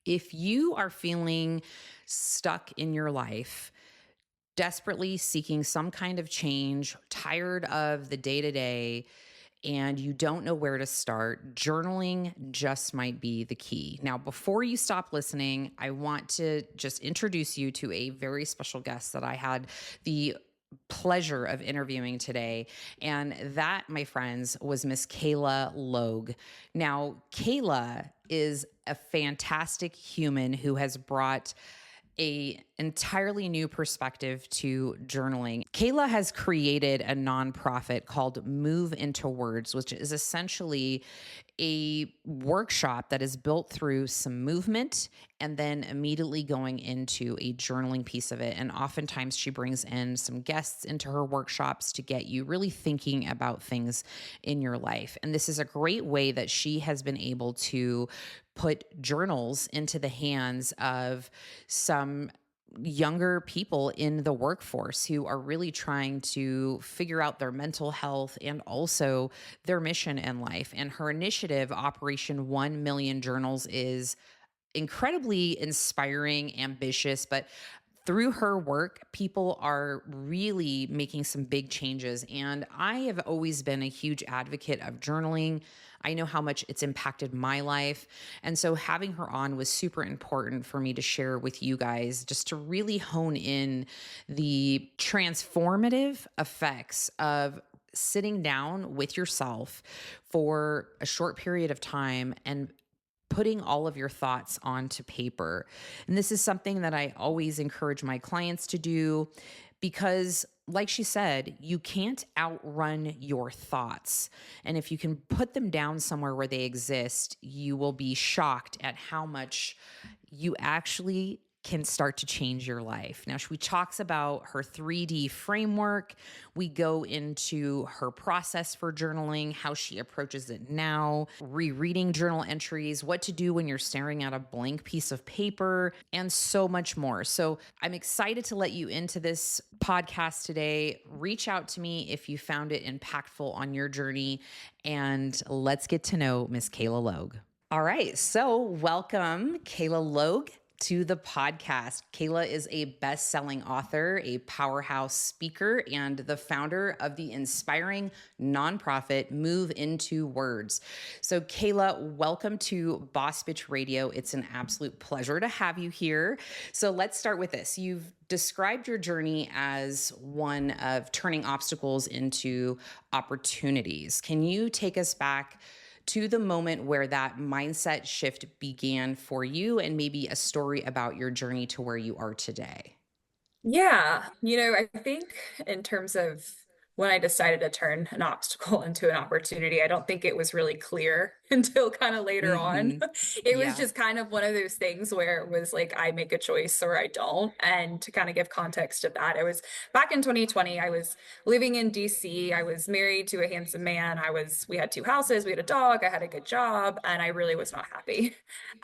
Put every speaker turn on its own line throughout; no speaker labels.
If you are feeling stuck in your life, desperately seeking some kind of change, tired of the day to day, and you don't know where to start, journaling just might be the key. Now, before you stop listening, I want to just introduce you to a very special guest that I had the pleasure of interviewing today. And that, my friends, was Miss Kayla Logue. Now, Kayla is a fantastic human who has brought a entirely new perspective to journaling. Kayla has created a nonprofit called Move Into Words, which is essentially a workshop that is built through some movement and then immediately going into a journaling piece of it. And oftentimes she brings in some guests into her workshops to get you really thinking about things in your life. And this is a great way that she has been able to put journals into the hands of some younger people in the workforce who are really trying to figure out their mental health and also their mission in life. And her initiative, Operation 1 Million Journals, is incredibly inspiring, ambitious, but through her work, people are really making some big changes. And I have always been a huge advocate of journaling. I know how much it's impacted my life. And so having her on was super important for me to share with you guys, just to really hone in the transformative effects of sitting down with yourself for a short period of time and putting all of your thoughts onto paper. And this is something that I always encourage my clients to do because, like she said, you can't outrun your thoughts. And if you can put them down somewhere where they exist, you will be shocked at how much you actually can start to change your life. Now, she talks about her 3D framework. We go into her process for journaling, how she approaches it now, rereading journal entries, what to do when you're staring at a blank piece of paper, and so much more. So I'm excited to let you into this podcast today. Reach out to me if you found it impactful on your journey, and let's get to know Miss Kayla Logue. All right, so welcome, Kayla Logue, to the podcast. Kayla is a best-selling author, a powerhouse speaker, and the founder of the inspiring nonprofit Move Into Words. So Kayla, welcome to Boss Bitch Radio. It's an absolute pleasure to have you here. So let's start with this. You've described your journey as one of turning obstacles into opportunities. Can you take us back to the moment where that mindset shift began for you and maybe a story about your journey to where you are today?
Yeah, I think in terms of when I decided to turn an obstacle into an opportunity, I don't think it was really clear until kind of later on.
Mm-hmm.
It was
Yeah.
just kind of one of those things where it was like I make a choice or I don't. And to kind of give context to that, it was back in 2020. I was living in DC. I was married to a handsome man. We had two houses, we had a dog, I had a good job, and I really was not happy.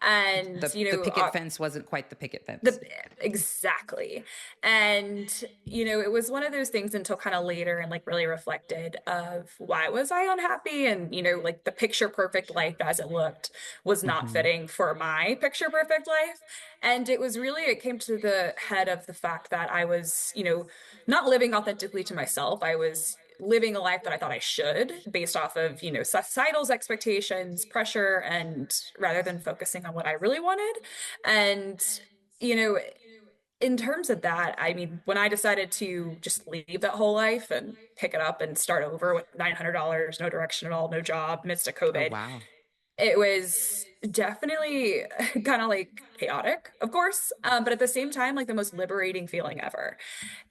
And,
The picket fence wasn't quite the picket
the
fence.
exactly. And it was one of those things until kind of later and like really reflected of why was I unhappy? And like the picture perfect life as it looked was not
Mm-hmm.
fitting for my picture perfect life. And it came to the head of the fact that I was, not living authentically to myself. I was living a life that I thought I should based off of, societal's expectations, pressure, and rather than focusing on what I really wanted. And you know, in terms of that, I mean, when I decided to just leave that whole life and pick it up and start over with $900, no direction at all, no job, midst of
Oh,
COVID,
wow.
it was definitely kind of like chaotic, of course, but at the same time, like the most liberating feeling ever.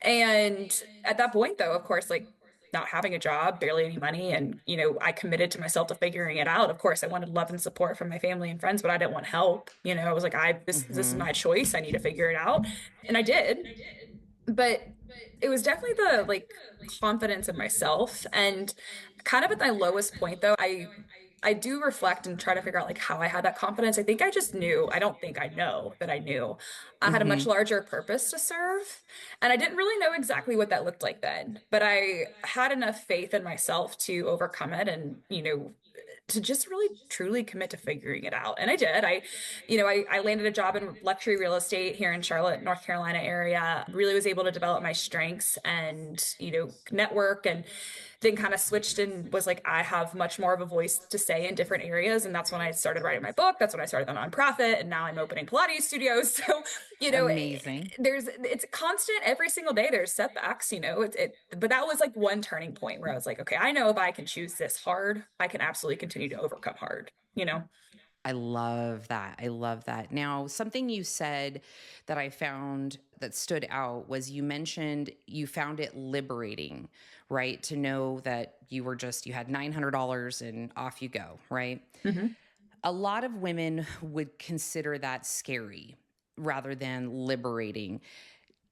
And at that point, though, of course, like not having a job, barely any money, and I committed to myself to figuring it out. Of course, I wanted love and support from my family and friends, but I didn't want help. I was like, this is
Mm-hmm.
my choice. I need to figure it out, and I did. But it was definitely the like confidence in myself, and kind of at my lowest point, though, I do reflect and try to figure out like how I had that confidence. I think I just knew, I don't think I know that I knew I had a much
Mm-hmm.
larger purpose to serve. And I didn't really know exactly what that looked like then, but I had enough faith in myself to overcome it and, to just really truly commit to figuring it out. And I did. I landed a job in luxury real estate here in Charlotte, North Carolina area. Really was able to develop my strengths and, network, and then kind of switched and was like, I have much more of a voice to say in different areas. And that's when I started writing my book. That's when I started the nonprofit. And now I'm opening Pilates studios. So,
Amazing.
it's constant every single day. There's setbacks, but that was like one turning point where I was like, okay, I know if I can choose this hard, I can absolutely continue to overcome hard.
I love that. I love that. Now, something you said that I found that stood out was you mentioned you found it liberating, right? To know that you had $900 and off you go, right?
Hmm.
A lot of women would consider that scary rather than liberating.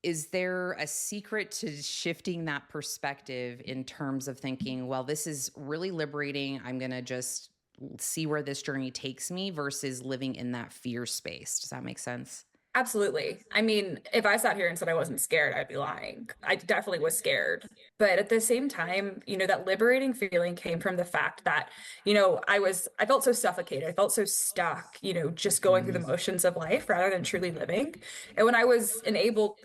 Is there a secret to shifting that perspective in terms of thinking, well, this is really liberating. I'm going to just see where this journey takes me versus living in that fear space? Does that make sense?
Absolutely. I mean, if I sat here and said I wasn't scared, I'd be lying. I definitely was scared. But at the same time, that liberating feeling came from the fact that, I felt so suffocated. I felt so stuck, just going through the
Mm,
motions of life rather than truly living. And when I was able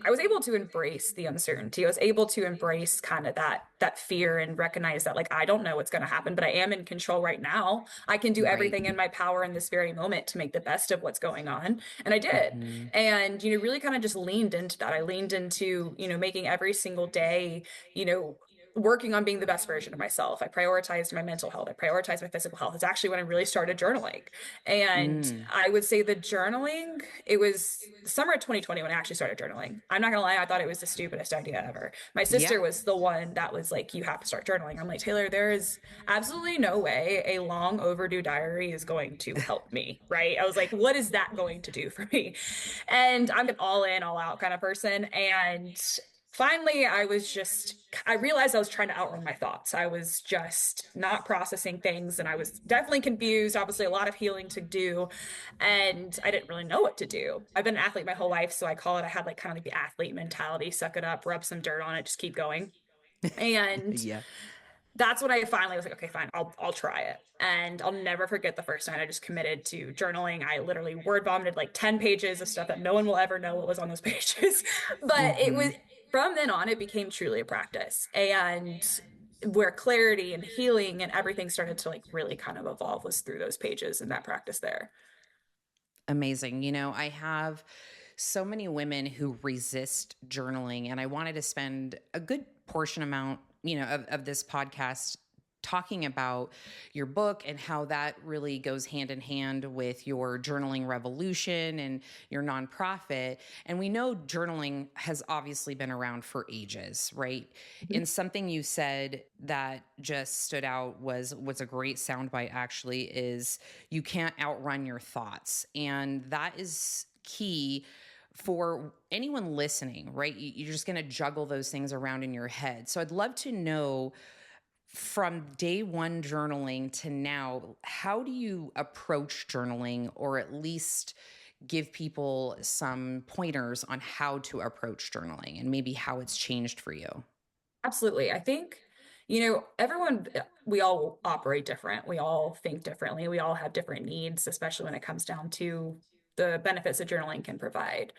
to embrace the uncertainty. I was able to embrace kind of that fear and recognize that, like, I don't know what's going to happen, but I am in control right now. I can do
right.
everything in my power in this very moment to make the best of what's going on. And I did.
Hmm.
And, really kind of just leaned into that. I leaned into, making every single day, you know, working on being the best version of myself. I prioritized my mental health. I prioritized my physical health. It's actually when I really started journaling. And
Mm,
I would say the journaling, it was the summer of 2020 when I actually started journaling. I'm not gonna lie, I thought it was the stupidest idea ever. My
yeah.
sister was the one that was like, you have to start journaling. I'm like, Taylor, there is absolutely no way a long overdue diary is going to help me, right? I was like, what is that going to do for me? And I'm an all in, all out kind of person. And finally, I realized I was trying to outrun my thoughts. I was just not processing things, and I was definitely confused. Obviously, a lot of healing to do, and I didn't really know what to do. I've been an athlete my whole life, so I had like kind of like the athlete mentality, suck it up, rub some dirt on it, just keep going. And
Yeah.
that's when I finally was like, okay, fine, I'll try it. And I'll never forget the first night I just committed to journaling. I literally word vomited like 10 pages of stuff that no one will ever know what was on those pages. But it was
Hmm.
from then on, it became truly a practice. And where clarity and healing and everything started to like really kind of evolve was through those pages and that practice there.
Amazing. I have so many women who resist journaling, and I wanted to spend a good portion amount, of this podcast talking about your book and how that really goes hand in hand with your journaling revolution and your nonprofit. And we know journaling has obviously been around for ages, right?
Mhm.
And something you said that just stood out was a great soundbite actually is you can't outrun your thoughts. And that is key for anyone listening, right? You're just going to juggle those things around in your head. So I'd love to know from day one journaling to now, how do you approach journaling, or at least give people some pointers on how to approach journaling and maybe how it's changed for you?
Absolutely. I think, everyone, we all operate different. We all think differently. We all have different needs, especially when it comes down to the benefits that journaling can provide.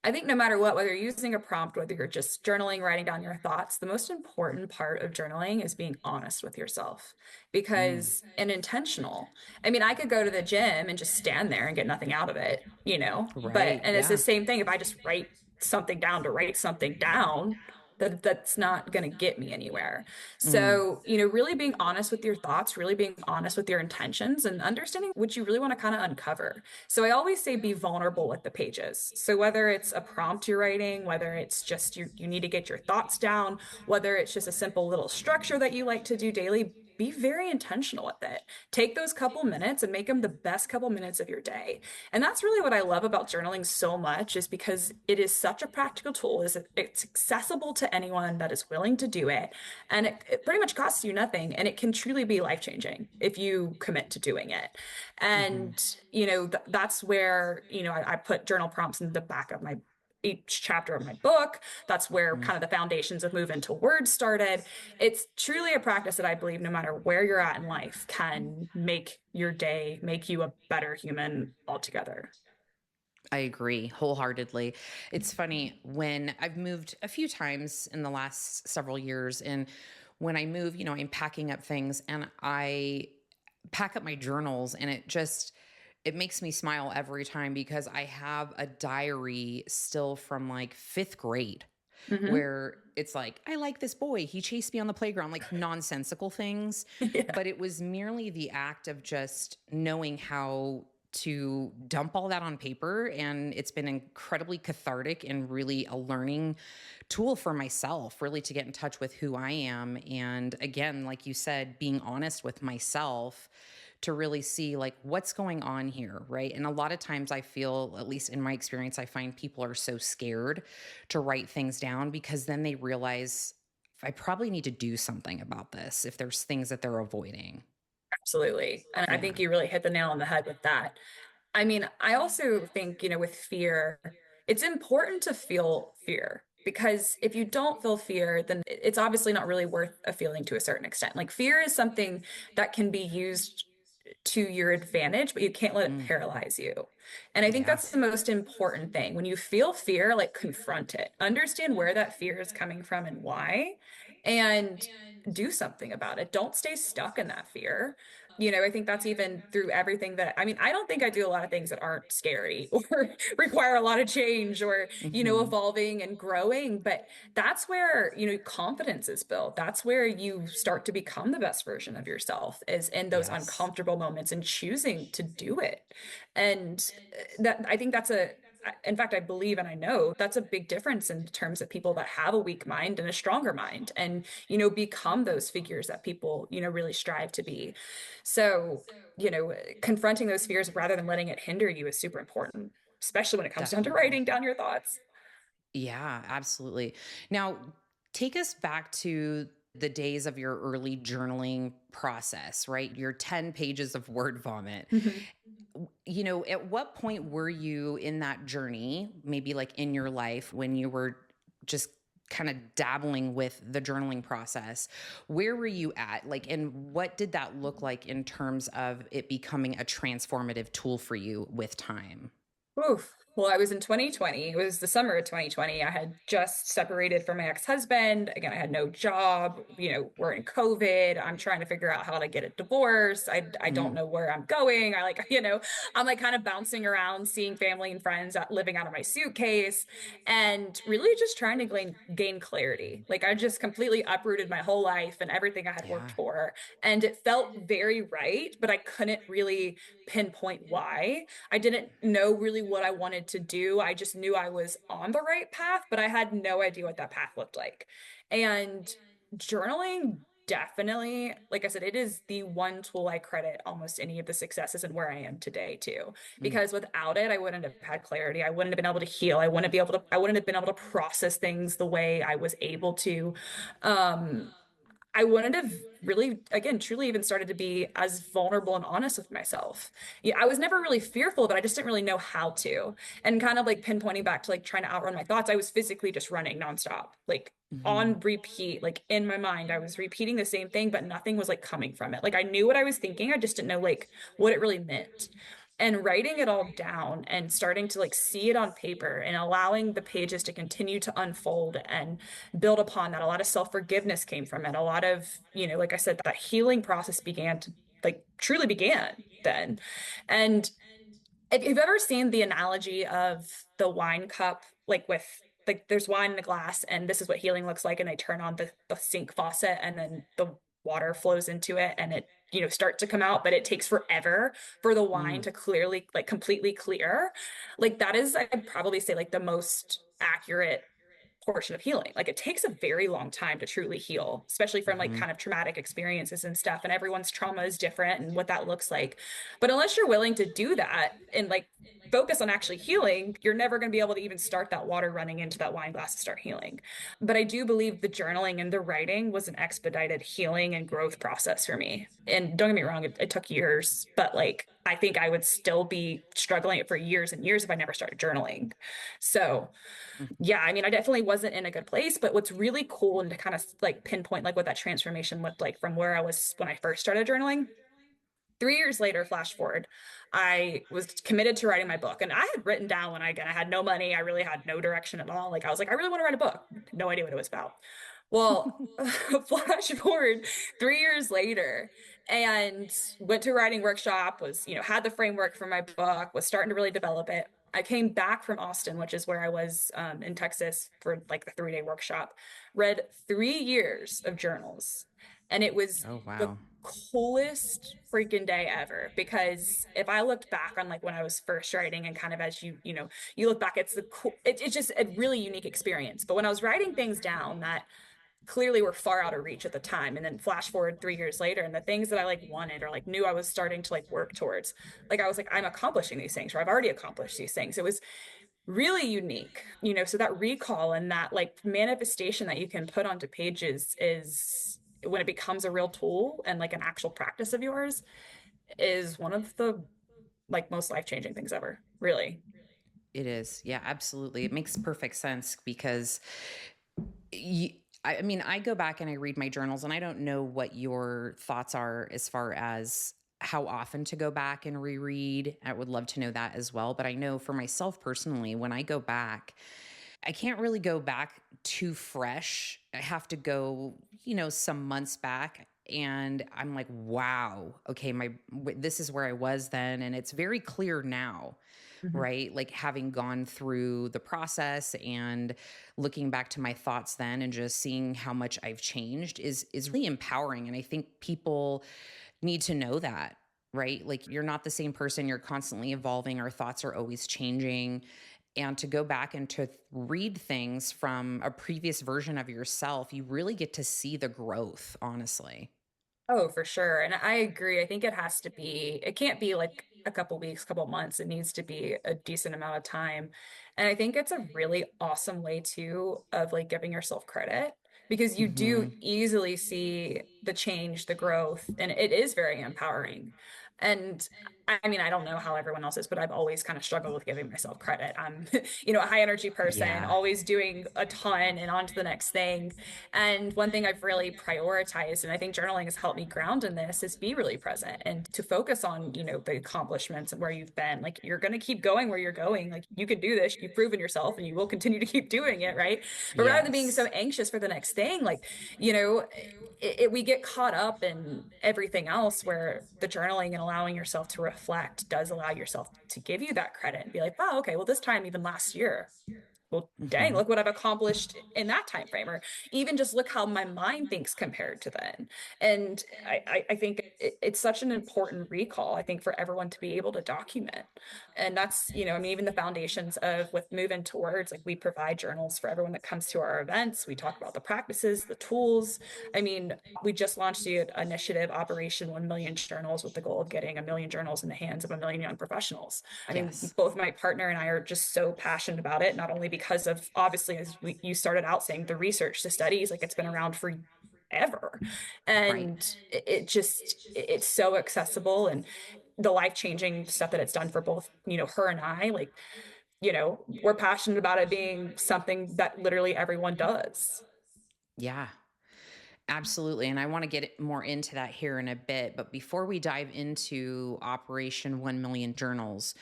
I think no matter what, whether you're using a prompt, whether you're just journaling, writing down your thoughts, the most important part of journaling is being honest with yourself
Mm,
because and intentional. I mean, I could go to the gym and just stand there and get nothing out of it, but,
right.
and it's the
Yeah.
same thing. If I just write something down to write something down, that's not going to get me anywhere.
Mm,
So, really being honest with your thoughts, really being honest with your intentions and understanding what you really want to kind of uncover. So I always say be vulnerable with the pages. So whether it's a prompt you're writing, whether it's just you need to get your thoughts down, whether it's just a simple little structure that you like to do daily, be very intentional with it. Take those couple minutes and make them the best couple minutes of your day. And that's really what I love about journaling so much is because it is such a practical tool. It's accessible to anyone that is willing to do it. And it pretty much costs you nothing. And it can truly be life-changing if you commit to doing it.
hmm.
And, that's where, I put journal prompts in the back of my each chapter of my book. That's where
Mm.
kind of the foundations of Move Into Words started. It's truly a practice that I believe no matter where you're at in life can make your day, make you a better human altogether.
I agree wholeheartedly. It's funny when I've moved a few times in the last several years, and when I move, I'm packing up things and I pack up my journals, and it makes me smile every time because I have a diary still from like 5th grade
Hmm.
where it's like, I like this boy. He chased me on the playground, like nonsensical things.
Yeah,
But it was merely the act of just knowing how to dump all that on paper. And it's been incredibly cathartic and really a learning tool for myself, really to get in touch with who I am. And again, like you said, being honest with myself to really see like what's going on here, right? And a lot of times I feel, at least in my experience, I find people are so scared to write things down because then they realize I probably need to do something about this if there's things that they're avoiding.
absolutely. And I
Yeah.
think you really hit the nail on the head with that. I mean, I also think, with fear, it's important to feel fear because if you don't feel fear, then it's obviously not really worth a feeling to a certain extent. Like fear is something that can be used to your advantage, but you can't let it
Mm,
paralyze you. And I think
yeah.
that's the most important thing. When you feel fear, like confront it, understand where that fear is coming from and why, and do something about it. Don't stay stuck in that fear. I think that's even through everything that, I mean, I don't think I do a lot of things that aren't scary or require a lot of change or,
Hmm.
evolving and growing. But that's where, confidence is built. That's where you start to become the best version of yourself, is in those
Yes.
uncomfortable moments and choosing to do it. And that I think that's in fact, I believe and I know that's a big difference in terms of people that have a weak mind and a stronger mind and, become those figures that people, really strive to be. So, confronting those fears rather than letting it hinder you is super important, especially when it comes down to
Definitely.
writing down your thoughts.
Yeah, absolutely. Now, take us back to the days of your early journaling process, right? Your 10 pages of word vomit.
Mhm.
At what point were you in that journey, maybe like in your life when you were just kind of dabbling with the journaling process? Where were you at? Like, and what did that look like in terms of it becoming a transformative tool for you with time?
Oof. Well, I was in 2020. It was the summer of 2020. I had just separated from my ex-husband. Again, I had no job. We're in COVID. I'm trying to figure out how to get a divorce. I don't
Mm,
know where I'm going. I'm like kind of bouncing around, seeing family and friends living out of my suitcase and really just trying to gain clarity. Like I just completely uprooted my whole life and everything I had worked
yeah.
for. And it felt very right, but I couldn't really pinpoint why. I didn't know really what I wanted to do. I just knew I was on the right path, but I had no idea what that path looked like. And journaling definitely, like I said, it is the one tool I credit almost any of the successes and where I am today too.
Mm,
Because without it, I wouldn't have had clarity. I wouldn't have been able to heal. I wouldn't have been able to process things the way I was able to. Um, I wouldn't have really, again, truly even started to be as vulnerable and honest with myself. Yeah, I was never really fearful, but I just didn't really know how to. And kind of like pinpointing back to like trying to outrun my thoughts, I was physically just running nonstop, like
mhm.
on repeat, like in my mind. I was repeating the same thing, but nothing was like coming from it. Like I knew what I was thinking, I just didn't know like what it really meant. And writing it all down and starting to like see it on paper and allowing the pages to continue to unfold and build upon that. A lot of self-forgiveness came from it. A lot of, like I said, that healing process began to like truly began then. And if you've ever seen the analogy of the wine cup, like with like there's wine in a glass and this is what healing looks like, and they turn on the sink faucet and then the water flows into it and it, start to come out, but it takes forever for the wine
Mm,
to clearly, like completely clear. Like that is, I'd probably say like the most accurate portion of healing. Like it takes a very long time to truly heal, especially from like
mhm.
kind of traumatic experiences and stuff. And everyone's trauma is different and what that looks like. But unless you're willing to do that and like focus on actually healing, you're never going to be able to even start that water running into that wine glass to start healing. But I do believe the journaling and the writing was an expedited healing and growth process for me. And don't get me wrong, it took years, but like I think I would still be struggling for years and years if I never started journaling. So, yeah, I mean, I definitely wasn't in a good place, but what's really cool and to kind of like pinpoint like what that transformation looked like from where I was when I first started journaling. 3 years later, flash forward, I was committed to writing my book. And I had written down when again, I had no money. I really had no direction at all. Like, I was like, I really want to write a book. No idea what it was about. Well, flash forward 3 years later, and went to a writing workshop, was, had the framework for my book, was starting to really develop it. I came back from Austin, which is where I was in Texas for like the 3-day workshop, read 3 years of journals. And it was
Oh,
the
wow.
coolest freaking day ever because if I looked back on like when I was first writing and kind of as you look back, it's the cool, it's just a really unique experience. But when I was writing things down that clearly were far out of reach at the time, and then flash forward 3 years later, and the things that I like wanted or like knew I was starting to like work towards, like I was like, I'm accomplishing these things, or I've already accomplished these things. It was really unique, so that recall and that like manifestation that you can put onto pages is when it becomes a real tool and like an actual practice of yours is one of the like most life-changing things ever, really.
It is. Yeah, absolutely. It makes perfect sense because you, I mean, I go back and I read my journals, and I don't know what your thoughts are as far as how often to go back and reread. I would love to know that as well. But I know for myself personally, when I go back, I can't really go back too fresh. I have to go, some months back. And I'm like, wow, okay, this is where I was then. And it's very clear now,
Mhm.
right? Like having gone through the process and looking back to my thoughts then and just seeing how much I've changed is really empowering. And I think people need to know that, right? Like you're not the same person, you're constantly evolving, our thoughts are always changing. And to go back and to read things from a previous version of yourself, you really get to see the growth, honestly.
Oh, for sure. And I agree. I think it can't be like a couple weeks, couple months. It needs to be a decent amount of time. And I think it's a really awesome way too of like giving yourself credit because you do
Hmm.
easily see the change, the growth, and it is very empowering. And I mean, I don't know how everyone else is, but I've always kind of struggled with giving myself credit. I'm, a high energy person,
Yeah.
always doing a ton and on to the next thing. And one thing I've really prioritized, and I think journaling has helped me ground in this, is be really present and to focus on, the accomplishments and where you've been. Like you're going to keep going where you're going. Like you can do this, you've proven yourself, and you will continue to keep doing it, right? But rather than being so
Yes.
anxious for the next thing, like, we get caught up in everything else where the journaling and allowing yourself to reflect does allow yourself to give you that credit and be like, wow, okay, well, this time, even last year, well, dang,
Hmm.
look what I've accomplished in that time frame, or even just look how my mind thinks compared to then. And I think it's such an important recall, I think, for everyone to be able to document. And that's, I mean, even the foundations of with moving towards, like we provide journals for everyone that comes to our events. We talk about the practices, the tools. I mean, we just launched the initiative Operation 1 Million Journals with the goal of getting 1 million journals in the hands of 1 million young professionals. I mean,
Yes.
both my partner and I are just so passionate about it, not only because of obviously, you started out saying the research, the studies, like it's been around for ever.
Right.
And it's so accessible and the life-changing stuff that it's done for both, her and I, like, we're passionate about it being something that literally everyone does.
Yeah. Absolutely. And I want to get more into that here in a bit. But before we dive into Operation 1 Million Journals,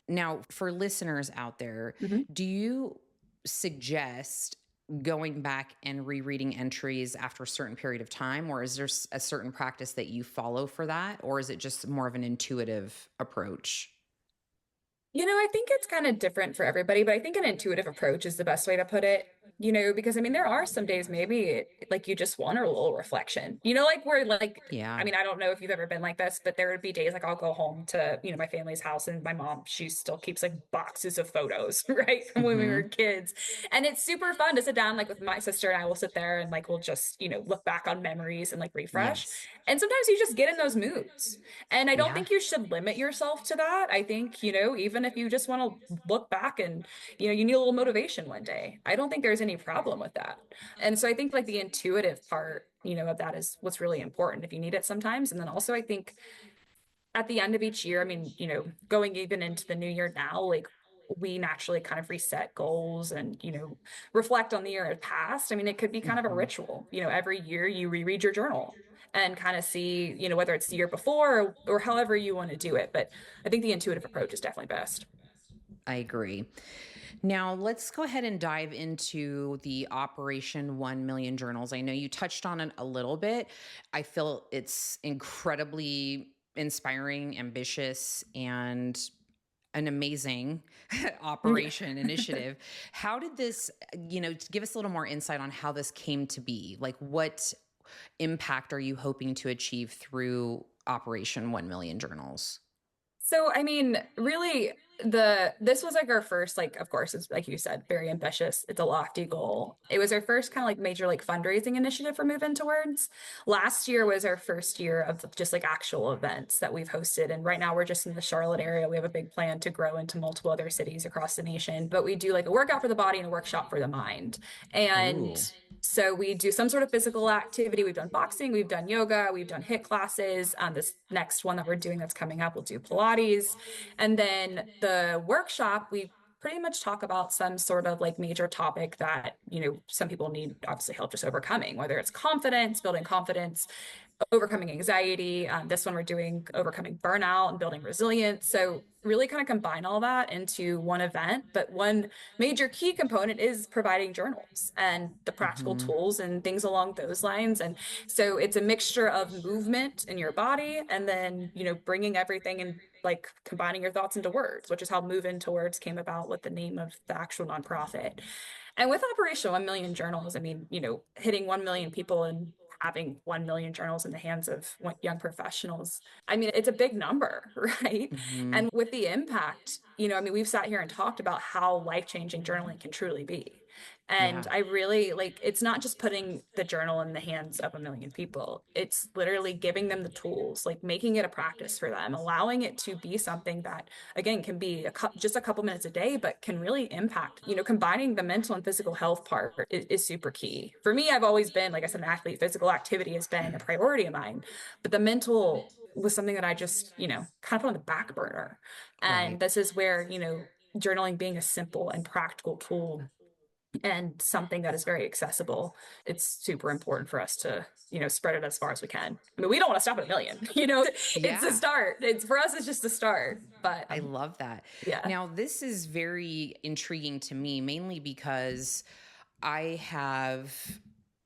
now for listeners out there,
Mhm.
do you suggest going back and rereading entries after a certain period of time? Or is there a certain practice that you follow for that? Or is it just more of an intuitive approach?
I think it's kind of different for everybody, but I think an intuitive approach is the best way to put it. Because I mean, there are some days maybe like you just want a little reflection. Like where like I
Yeah.
mean, I don't know if you've ever been like this, but there would be days like I'll go home to, my family's house and my mom, she still keeps like boxes of photos, right, from when we were
Hmm.
kids. And it's super fun to sit down like with my sister and I will sit there and like we'll just, look back on memories and like refresh.
Yes.
And sometimes you just get in those moods. And I don't
Yeah.
think you should limit yourself to that. I think, even if you just want to look back and, you need a little motivation one day, I don't think there's any problem with that. And so I think like the intuitive part, of that is what's really important if you need it sometimes. And then also I think at the end of each year, I mean, going even into the new year now, like we naturally kind of reset goals and, reflect on the year past. I mean, it could be kind of a
Hmm.
ritual. Every year you reread your journal and kind of see, whether it's the year before or however you want to do it. But I think the intuitive approach is definitely best.
I agree. Now, let's go ahead and dive into the Operation 1 Million Journals. I know you touched on it a little bit. I feel it's incredibly inspiring, ambitious, and an amazing operation initiative. How did this, give us a little more insight on how this came to be? Like, what impact are you hoping to achieve through Operation 1 Million Journals?
So, I mean, really, this was like our first, like, of course, it's like you said, very ambitious. It's a lofty goal. It was our first kind of like major like fundraising initiative for Moving Towards. Last year was our first year of just like actual events that we've hosted. And right now we're just in the Charlotte area. We have a big plan to grow into multiple other cities across the nation. But we do like a workout for the body and a workshop for the mind. And
Ooh.
so we do some sort of physical activity. We've done boxing, we've done yoga, we've done HIIT classes. This next one that we're doing that's coming up, we'll do Pilates. And then the workshop, we pretty much talk about some sort of like major topic that, some people need obviously help just overcoming, whether it's confidence, building confidence, overcoming anxiety. This one we're doing overcoming burnout and building resilience. So really kind of combine all that into one event. But one major key component is providing journals and the practical
Hmm.
tools and things along those lines. And so it's a mixture of movement in your body and then, bringing everything and like combining your thoughts into words, which is how Move Into Words came about with the name of the actual nonprofit. And with Operation 1 Million Journals, I mean, hitting 1 million people and having 1 million journals in the hands of young professionals, I mean, it's a big number, right?
Hmm.
And with the impact, I mean, we've sat here and talked about how life-changing journaling can truly be. And
Yeah.
I really like it's not just putting the journal in the hands of 1 million people. It's literally giving them the tools, like making it a practice for them, allowing it to be something that, again, can be just a couple minutes a day, but can really impact, combining the mental and physical health part is super key. For me, I've always been, like I said, an athlete. Physical activity has been a priority of mine, but the mental was something that I just, kind of put on the back burner. And
Right.
this is where, journaling being a simple and practical tool and something that is very accessible, it's super important for us to, spread it as far as we can. I mean, we don't want to stop at 1 million, it's a
Yeah.
start. It's for us, it's just a start. But
I love that.
yeah.
Now, this is very intriguing to me, mainly because I have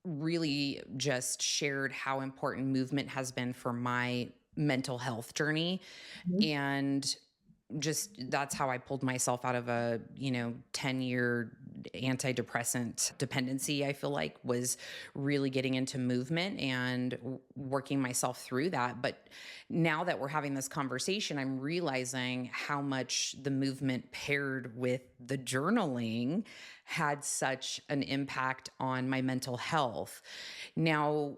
really just shared how important movement has been for my mental health journey.
Mhm.
And just that's how I pulled myself out of a, 10-year antidepressant dependency. I feel like was really getting into movement and working myself through that. But now that we're having this conversation, I'm realizing how much the movement paired with the journaling had such an impact on my mental health. Now,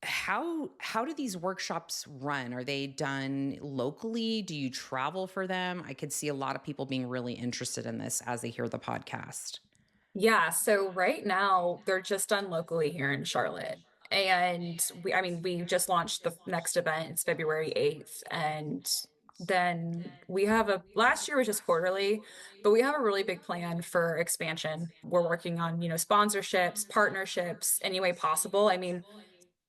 how do these workshops run? Are they done locally? Do you travel for them? I could see a lot of people being really interested in this as they hear the podcast.
Yeah, so right now they're just done locally here in Charlotte. And I mean, we just launched the next event. It's February 8th. And then we have last year was just quarterly, but we have a really big plan for expansion. We're working on, sponsorships, partnerships, any way possible. I mean,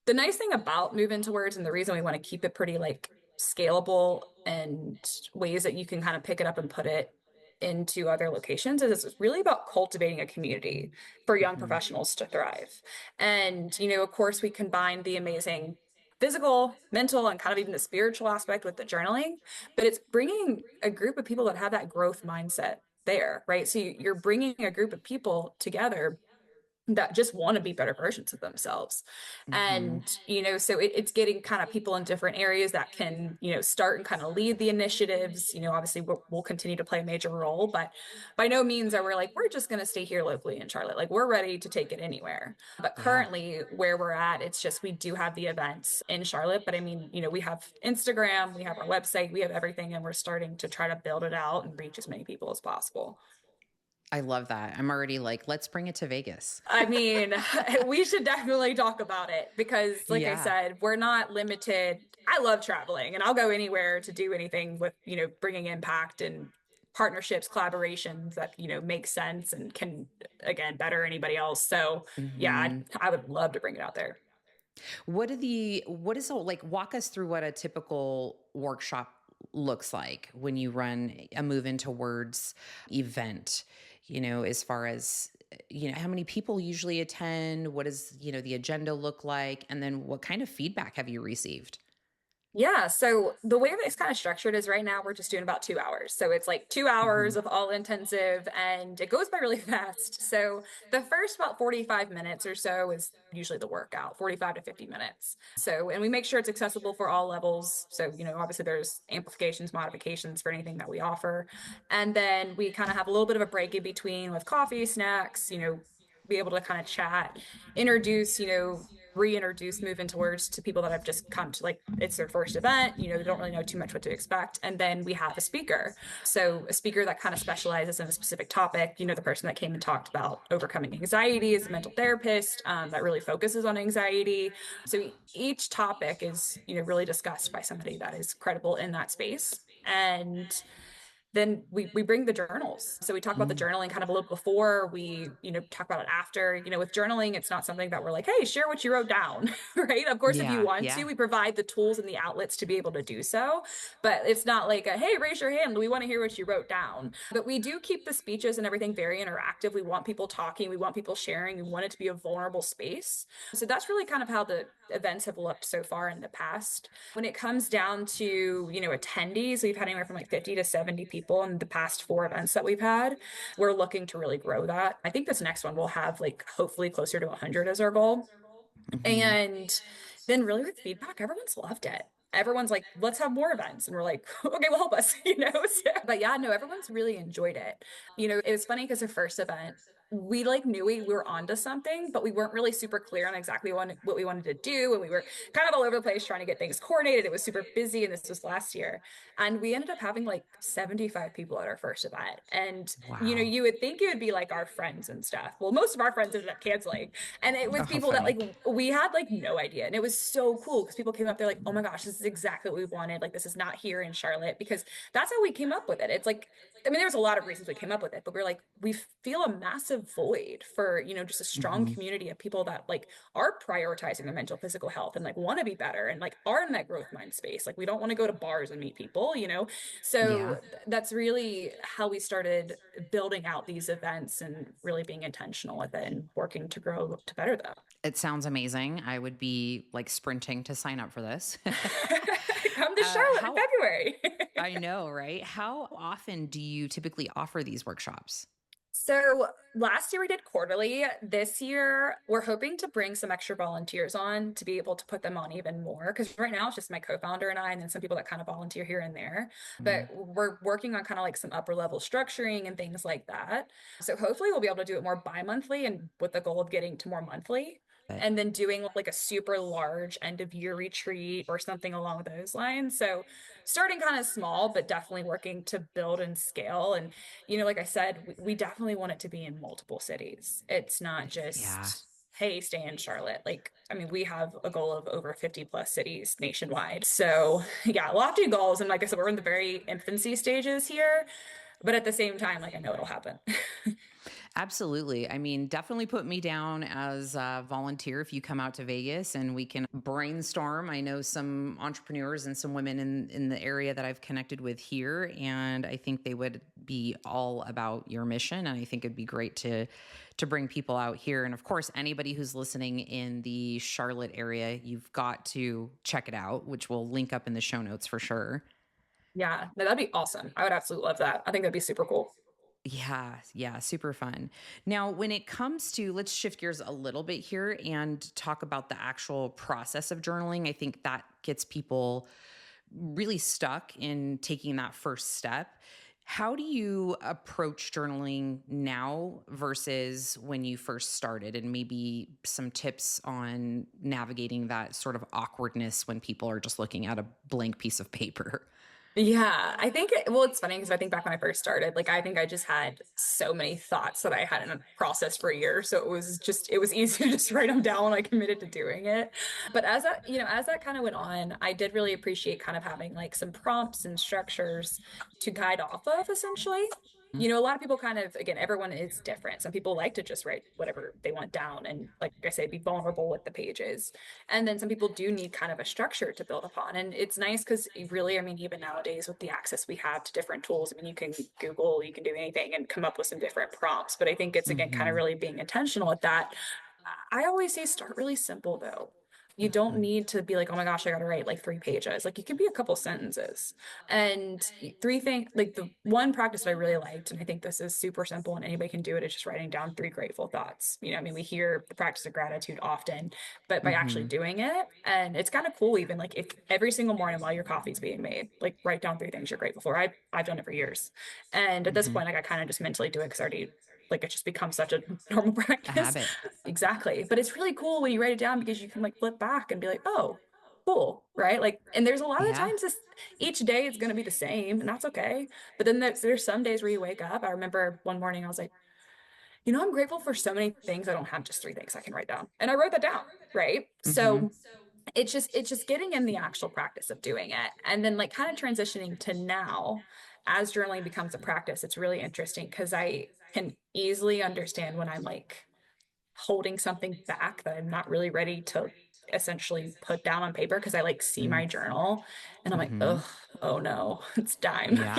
the nice thing about Move Into Words and the reason we want to keep it pretty like scalable and ways that you can kind of pick it up and put it into other locations is it's really about cultivating a community for young
Mhm.
professionals to thrive. And, of course, we combine the amazing physical, mental, and kind of even the spiritual aspect with the journaling, but it's bringing a group of people that have that growth mindset there, right? So you're bringing a group of people together that just want to be better versions of themselves.
Hmm.
And, so it's getting kind of people in different areas that can, start and kind of lead the initiatives. Obviously we'll continue to play a major role, but by no means are we like, we're just going to stay here locally in Charlotte. Like we're ready to take it anywhere. But
Yeah.
currently where we're at, it's just, we do have the events in Charlotte, but I mean, we have Instagram, we have our website, we have everything, and we're starting to try to build it out and reach as many people as possible.
I love that. I'm already like, let's bring it to Vegas.
I mean, we should definitely talk about it because, like I
Yeah.
said, we're not limited. I love traveling and I'll go anywhere to do anything with, bringing impact and partnerships, collaborations that, make sense and can, again, better anybody else. So, yeah,
Hmm.
I would love to bring it out there.
What is like, walk us through what a typical workshop looks like when you run a Move Into Words event, as far as, how many people usually attend, what does, the agenda look like? And then what kind of feedback have you received?
Yeah, so the way that it's kind of structured is right now we're just doing about 2 hours. So it's like 2 hours
Hmm.
of all intensive and it goes by really fast. So the first about 45 minutes or so is usually the workout, 45 to 50 minutes. So, and we make sure it's accessible for all levels. So, obviously there's amplifications, modifications for anything that we offer. And then we kind of have a little bit of a break in between with coffee, snacks, be able to kind of chat, introduce, reintroduce Move Into Words to people that have just come to, like, it's their first event, they don't really know too much what to expect. And then we have a speaker. So a speaker that kind of specializes in a specific topic, the person that came and talked about overcoming anxiety is a mental therapist that really focuses on anxiety. So each topic is, really discussed by somebody that is credible in that space. And then we bring the journals. So we talk about the
Mm.
journaling kind of a little before we, talk about it after. With journaling, it's not something that we're like, hey, share what you wrote down, right? Of course, if you
Yeah.
want to,
Yeah.
we provide the tools and the outlets to be able to do so. But it's not like a, hey, raise your hand. We want to hear what you wrote down. But we do keep the speeches and everything very interactive. We want people talking. We want people sharing. We want it to be a vulnerable space. So that's really kind of how the events have looked so far in the past. When it comes down to, attendees, we've had anywhere from like 50 to 70 people in the past 4 events that we've had. We're looking to really grow that. I think this next one will have like hopefully closer to 100 as our goal.
Hmm.
And then really with feedback, everyone's loved it. Everyone's like, let's have more events. And we're like, okay, well, help us, So, but yeah, no, everyone's really enjoyed it. It was funny because the first event, we like knew we were onto something, but we weren't really super clear on exactly what we wanted to do. And we were kind of all over the place trying to get things coordinated. It was super busy. And this was last year. And we ended up having like 75 people at our first event. And,
Wow.
you would think it would be like our friends and stuff. Well, most of our friends ended up canceling. And it was
Oh,
people that like
funny.
we had like no idea. And it was so cool because people came up, they're like, oh my gosh, this is exactly what we wanted. Like, this is not here in Charlotte because that's how we came up with it. It's like, I mean, there was a lot of reasons we came up with it, but we're like, we feel a massive void for, just a strong
Hmm.
community of people that like are prioritizing their mental, physical health and like want to be better and like are in that growth mind space. Like, we don't want to go to bars and meet people.
Yeah.
So that's really how we started building out these events and really being intentional with it and working to grow to better them.
It sounds amazing. I would be like sprinting to sign up for this.
Come to Charlotte in
How
February.
I know, right? How often do you typically offer these workshops?
So last year we did quarterly. This year we're hoping to bring some extra volunteers on to be able to put them on even more. Because right now it's just my co-founder and I, and then some people that kind of volunteer here and there. But
Mm.
we're working on kind of like some upper level structuring and things like that. So hopefully we'll be able to do it more bi-monthly and with the goal of getting to more monthly.
But
And then doing like a super large end of year retreat or something along those lines. So starting kind of small, but definitely working to build and scale. And like I said, we definitely want it to be in multiple cities. It's not
yeah.
just, hey, stay in Charlotte. Like, I mean, we have a goal of over 50 plus cities nationwide. So, yeah, lofty goals. And like I said, we're in the very infancy stages here, but at the same time, like, I know it'll happen.
Absolutely. I mean, definitely put me down as a volunteer if you come out to Vegas and we can brainstorm. I know some entrepreneurs and some women in the area that I've connected with here, and I think they would be all about your mission. And I think it'd be great to bring people out here. And of course, anybody who's listening in the Charlotte area, you've got to check it out, which we'll link up in the show notes for sure.
Yeah, no, that'd be awesome. I would absolutely love that. I think that'd be super cool.
Yeah, yeah, super fun. Now, when it comes to, let's shift gears a little bit here and talk about the actual process of journaling. I think that gets people really stuck in taking that first step. How do you approach journaling now versus when you first started? And maybe some tips on navigating that sort of awkwardness when people are just looking at a blank piece of paper.
Yeah, I think, well, it's funny because I think back when I first started, like, I think I just had so many thoughts that I hadn't processed for a year. So it was easy to just write them down when I committed to doing it. But as that kind of went on, I did really appreciate kind of having like some prompts and structures to guide off of, essentially. A lot of people kind of, again, everyone is different. Some people like to just write whatever they want down and, like I say, be vulnerable with the pages. And then some people do need kind of a structure to build upon. And it's nice because really, I mean, even nowadays with the access we have to different tools, I mean, you can Google, you can do anything and come up with some different prompts. But I think it's, again, kind of
Hmm.
really being intentional at that. I always say start really simple though. You don't
Hmm.
need to be like, oh my gosh, I got to write like 3 pages. Like, it can be a couple sentences. And three things, like the one practice that I really liked, and I think this is super simple and anybody can do it, is just writing down 3 grateful thoughts. I mean, we hear the practice of gratitude often, but by actually
Hmm.
doing it, and it's kind of cool, even like if every single morning while your coffee's being made, like write down 3 things you're grateful for. I've done it for years. And at this
Hmm.
point, like I kind of just mentally do it because I already like it's just become such a normal
A
practice.
habit.
Exactly. But it's really cool when you write it down because you can like flip back and be like, oh, cool, right? Like, and there's a lot of the
Yeah.
times this each day is going to be the same, and that's okay. But then there's some days where you wake up. I remember one morning I was like, I'm grateful for so many things. I don't have just 3 things I can write down, and I wrote that down, right?
Hmm.
So it's just getting in the actual practice of doing it, and then like kind of transitioning to now as journaling becomes a practice. It's really interesting because I can easily understand when I'm like holding something back that I'm not really ready to essentially put down on paper because I like see my journal and I'm like,
Hmm.
oh, oh no, it's time.
Yeah.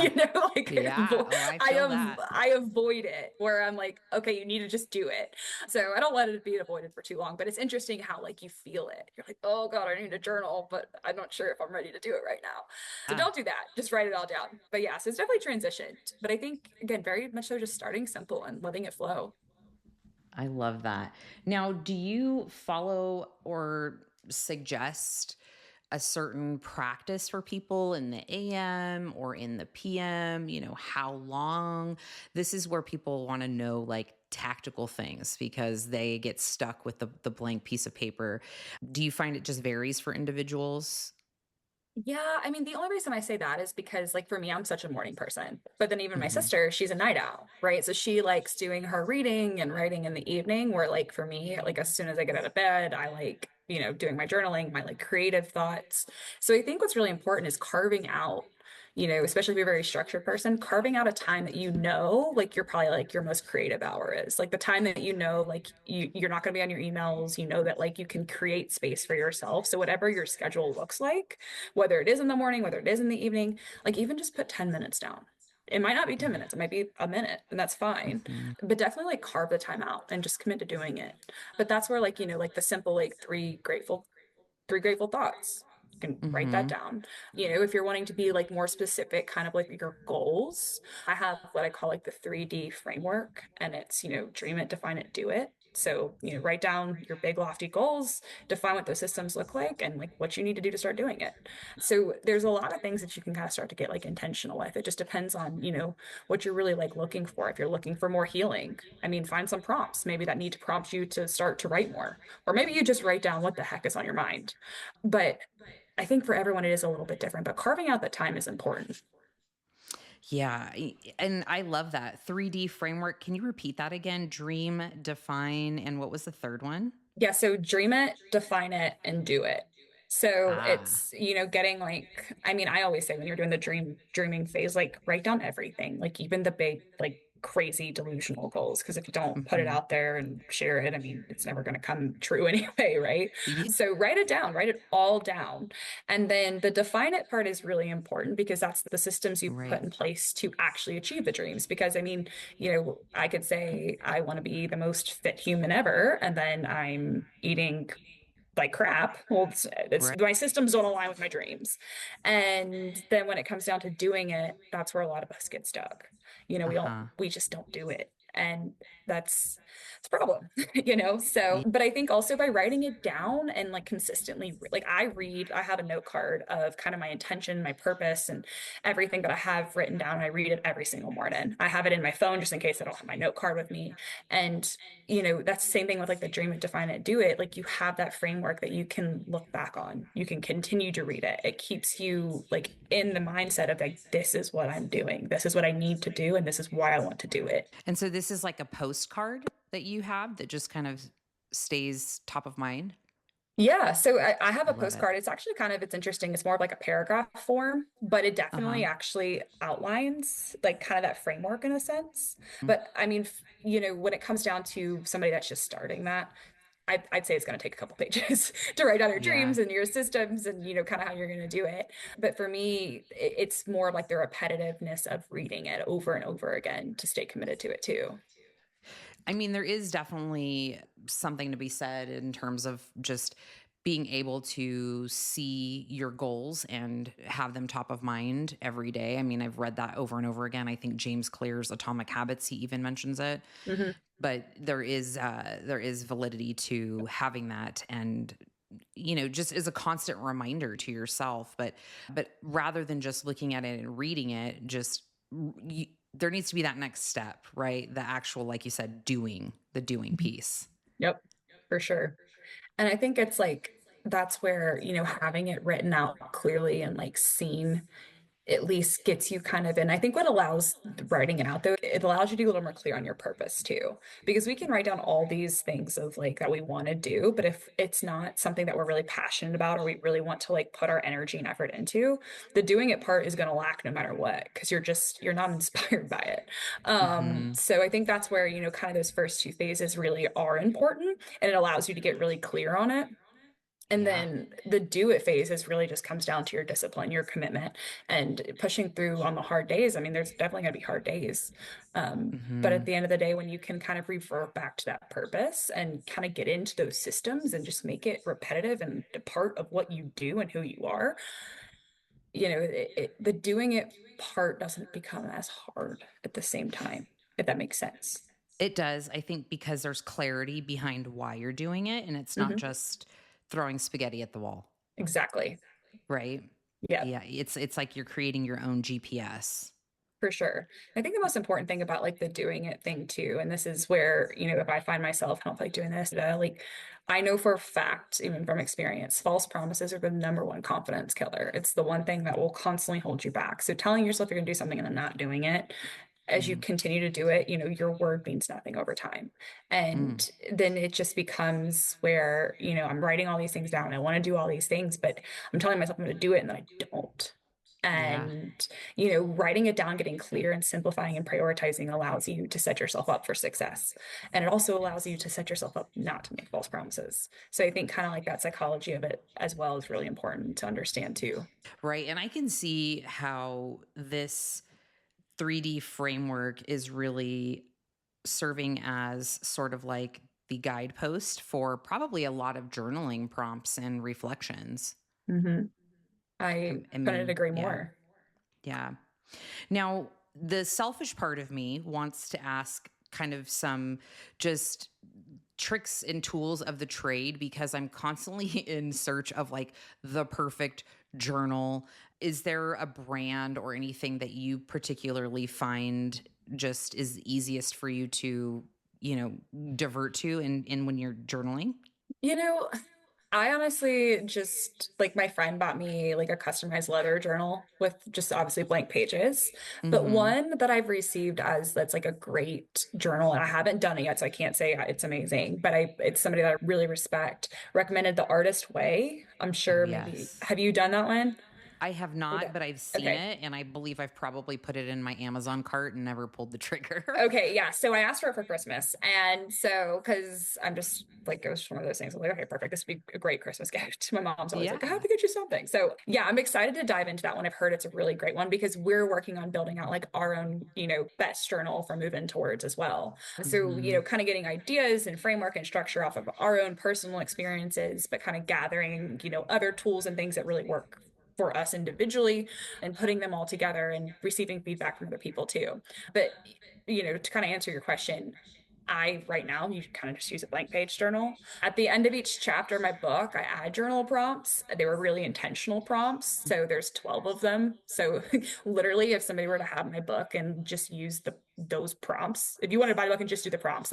Like
Yeah. Oh, I feel that.
I avoid it where I'm like, okay, you need to just do it. So I don't let it be avoided for too long. But it's interesting how like you feel it. You're like, oh God, I need a journal, but I'm not sure if I'm ready to do it right now. So
Ah,
don't do that. Just write it all down. But yeah, so it's definitely transitioned. But I think again, very much so just starting simple and letting it flow.
I love that. Now, do you follow or suggest a certain practice for people in the AM or in the PM? How long? This is where people want to know like tactical things because they get stuck with the blank piece of paper. Do you find it just varies for individuals?
Yeah, I mean, the only reason I say that is because, like, for me, I'm such a morning person. But then even my
Hmm.
sister, she's a night owl, right? So she likes doing her reading and writing in the evening, where, like, for me, like, as soon as I get out of bed, I like, doing my journaling, my like creative thoughts. So I think what's really important is carving out, especially if you're a very structured person, carving out a time that like you're probably like your most creative hour is like the time that like you're not going to be on your emails, that like you can create space for yourself. So whatever your schedule looks like, whether it is in the morning, whether it is in the evening, like even just put 10 minutes down. It might not be 10 minutes, it might be a minute, and that's fine.
Hmm.
But definitely like carve the time out and just commit to doing it. But that's where like, like the simple like 3 grateful thoughts. You can write that
Hmm.
down. If you're wanting to be like more specific, kind of like your goals, I have what I call like the 3D framework, and it's, dream it, define it, do it. So, write down your big lofty goals, define what those systems look like, and like what you need to do to start doing it. So there's a lot of things that you can kind of start to get like intentional with. It just depends on, what you're really like looking for. If you're looking for more healing, I mean, find some prompts maybe that need to prompt you to start to write more. Or maybe you just write down what the heck is on your mind. But I think for everyone it is a little bit different, but carving out that time is important.
Yeah. And I love that 3D framework. Can you repeat that again? Dream, define, and what was the third one?
Yeah, so dream it, define it, and do it. So
Ah.
it's, getting like, I mean, I always say when you're doing the dreaming phase, like write down everything, like even the big, like crazy delusional goals. Because if you don't put it
Hmm.
out there and share it, I mean, it's never going to come true anyway, right?
Yeah.
So write it down, write it all down. And then the define it part is really important because that's the systems you put
Right.
in place to actually achieve the dreams. Because I mean, I could say I want to be the most fit human ever, and then I'm eating like crap. Well, it's
Right.
my systems don't align with my dreams. And then when it comes down to doing it, that's where a lot of us get stuck.
Uh-huh.
we just don't do it. And that's it's a problem, so
Yeah.
but I think also by writing it down and like consistently, like I have a note card of kind of my intention, my purpose, and everything that I have written down. I read it every single morning. I have it in my phone just in case I don't have my note card with me. And that's the same thing with like the dream it, define it, do it. Like you have that framework that you can look back on. You can continue to read it. It keeps you like in the mindset of like, this is what I'm doing. This is what I need to do. And this is why I want to do it.
And so this is like a postcard that you have that just kind of stays top of mind.
Yeah, so I have
I
a
love it.
postcard. It's actually it's interesting. It's more of like a paragraph form, but it
Uh-huh.
definitely actually outlines like kind of that framework in a sense. But I mean, when it comes down to somebody that's just starting that, I'd say it's going to take a couple pages to write down your
Yeah.
dreams and your systems and, kind of how you're going to do it. But for me, it's more of like the repetitiveness of reading it over and over again to stay committed to it too.
I mean, there is definitely something to be said in terms of just being able to see your goals and have them top of mind every day. I mean, I've read that over and over again. I think James Clear's Atomic Habits, he even mentions it.
Hmm.
But there is validity to having that, and just as a constant reminder to yourself. But rather than just looking at it and reading it, there needs to be that next step, right? The actual, like you said, the doing piece.
Yep, for sure. And I think it's like that's where, having it written out clearly and like seen at least gets you kind of in. I think what allows writing it out though, it allows you to be a little more clear on your purpose too. Because we can write down all these things of like that we want to do, but if it's not something that we're really passionate about or we really want to like put our energy and effort into, the doing it part is going to lack no matter what, because you're not inspired by it.
Hmm.
So I think that's where, kind of those first two phases really are important and it allows you to get really clear on it. And
Yeah.
then the do it phase is really just comes down to your discipline, your commitment, and pushing through on the hard days. I mean, there's definitely going to be hard days. But at
Hmm.
the end of the day, when you can kind of revert back to that purpose and kind of get into those systems and just make it repetitive and a part of what you do and who you are, the doing it part doesn't become as hard at the same time, if that makes sense.
It does. I think because there's clarity behind why you're doing it, and it's not
Hmm.
just throwing spaghetti at the wall,
Exactly.
right?
Yeah.
Yeah, it's like you're creating your own GPS.
For sure. I think the most important thing about like the doing it thing too, and this is where, if I find myself kind of like doing this, like I know for a fact, even from experience, false promises are the number one confidence killer. It's the one thing that will constantly hold you back. So telling yourself you're going to do something and then not doing it, as you
Mm,
continue to do it, your word means nothing over time.
mm,
And then it just becomes where, I'm writing all these things down. I want to do all these things, but I'm telling myself I'm going to do it and then I don't.
yeah.
And, writing it down, getting clear and simplifying and prioritizing allows you to set yourself up for success. And it also allows you to set yourself up not to make false promises. So I think kind of like that psychology of it as well is really important to understand too.
Right. And I can see how this 3D framework is really serving as sort of like the guidepost for probably a lot of journaling prompts and reflections.
Hmm. I
I
couldn't
mean,
agree
yeah,
more.
yeah. Now, the selfish part of me wants to ask kind of some just tricks and tools of the trade because I'm constantly in search of like the perfect journal. Is there a brand or anything that you particularly find just is easiest for you to, divert to in when you're journaling?
You know, I honestly just like my friend bought me like a customized leather journal with just obviously blank pages. But
Mhm.
one that I've received as that's like a great journal, and I haven't done it yet, so I can't say it's amazing, but it's somebody that I really respect, recommended The Artist Way. I'm
Oh,
sure maybe
yes.
have you done that one?
I have
Okay.
not, but I've seen
Okay.
it and I believe I've probably put it in my Amazon cart and never pulled the trigger.
Okay, yeah. So I asked for it for Christmas. And so, because I'm just like, it was just one of those things. I'm like, okay, perfect. This would be a great Christmas gift. My mom's always like, I have
Yeah.
to get you something. So, yeah, I'm excited to dive into that one. I've heard it's a really great one because we're working on building out like our own, best journal for moving towards as well. So,
Mhm.
kind of getting ideas and framework and structure off of our own personal experiences, but kind of gathering, other tools and things that really work for us individually and putting them all together and receiving feedback from other people too. But, to kind of answer your question, I right now you kind of just use a blank page journal. At the end of each chapter of my book, I add journal prompts. They were really intentional prompts. So there's 12 of them. So literally if somebody were to have my book and just use those prompts, if you want to buy the book and just do the prompts,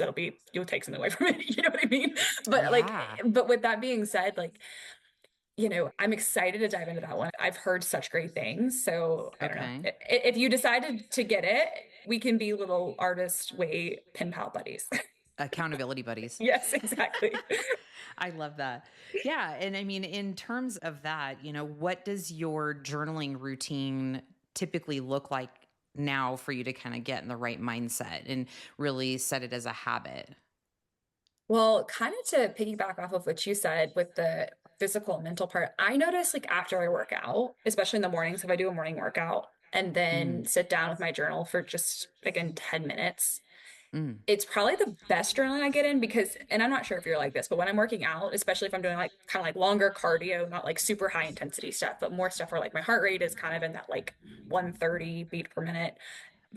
you'll take something away from it. You know what I mean? But
Yeah.
but with that being said, I'm excited to dive into that one. I've heard such great things. So I don't know.
Okay.
If you decided to get it, we can be little artist way pen pal buddies.
Accountability buddies.
Yes, exactly.
I love that. Yeah. And I mean, in terms of that, what does your journaling routine typically look like now for you to kind of get in the right mindset and really set it as a habit?
Well, kind of to piggyback off of what you said with the physical and mental part, I notice like after I work out, especially in the mornings, if I do a morning workout and then
Mm,
sit down with my journal for just again 10 minutes,
mm,
it's probably the best journaling I get in because, and I'm not sure if you're like this, but when I'm working out, especially if I'm doing like kind of like longer cardio, not like super high intensity stuff, but more stuff where like my heart rate is kind of in that like 130 beat per minute,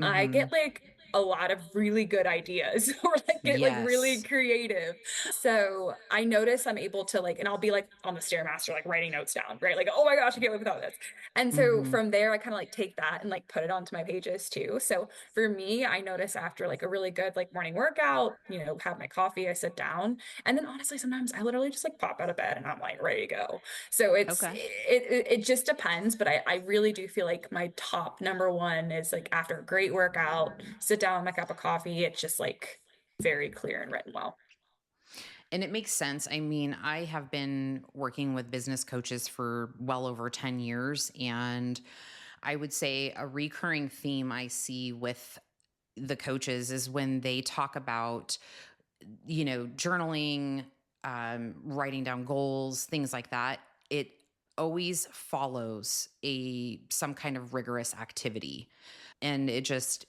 I
mm-hmm.
get like a lot of really good ideas or like get like really
Yes.
creative. So I notice I'm able to like, and I'll be like on the Stairmaster, like writing notes down, right? Like, oh my gosh, I can't live without this. And so
Mm-hmm.
from there, I kind of like take that and like put it onto my pages too. So for me, I notice after like a really good like morning workout, have my coffee, I sit down. And then honestly, sometimes I literally just like pop out of bed and I'm like ready to go. So
Okay.
it just depends, but I really do feel like my top number one is like after a great workout, sit down with my cup of coffee. It's just like very clear and written well.
And it makes sense. I mean, I have been working with business coaches for well over 10 years. And I would say a recurring theme I see with the coaches is when they talk about, journaling, writing down goals, things like that. It always follows some kind of rigorous activity. And it just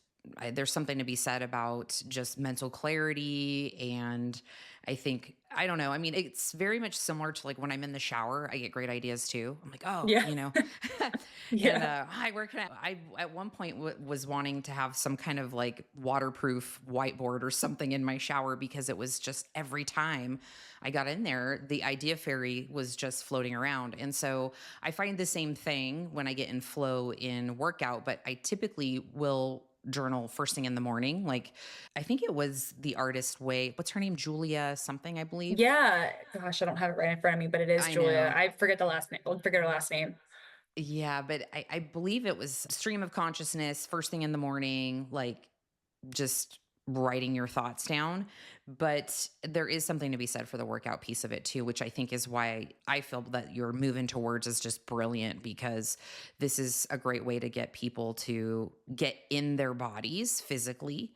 there's something to be said about just mental clarity. And I don't know, I mean, it's very much similar to like when I'm in the shower, I get great ideas too. I'm like, oh,
Yeah.
and
Yeah.
hi, where can I at one point was wanting to have some kind of like waterproof whiteboard or something in my shower because it was just every time I got in there, the idea fairy was just floating around. And so I find the same thing when I get in flow in workout, but I typically will journal first thing in the morning. Like I think it was the artist way. What's her name? Julia something, I believe.
Yeah. Gosh, I don't have it right in front of me, but it is
I
Julia.
know.
I forget the last name. I'll forget her last name.
Yeah, but I believe it was stream of consciousness first thing in the morning, like just writing your thoughts down. But there is something to be said for the workout piece of it too, which I think is why I feel that you're moving towards is just brilliant because this is a great way to get people to get in their bodies physically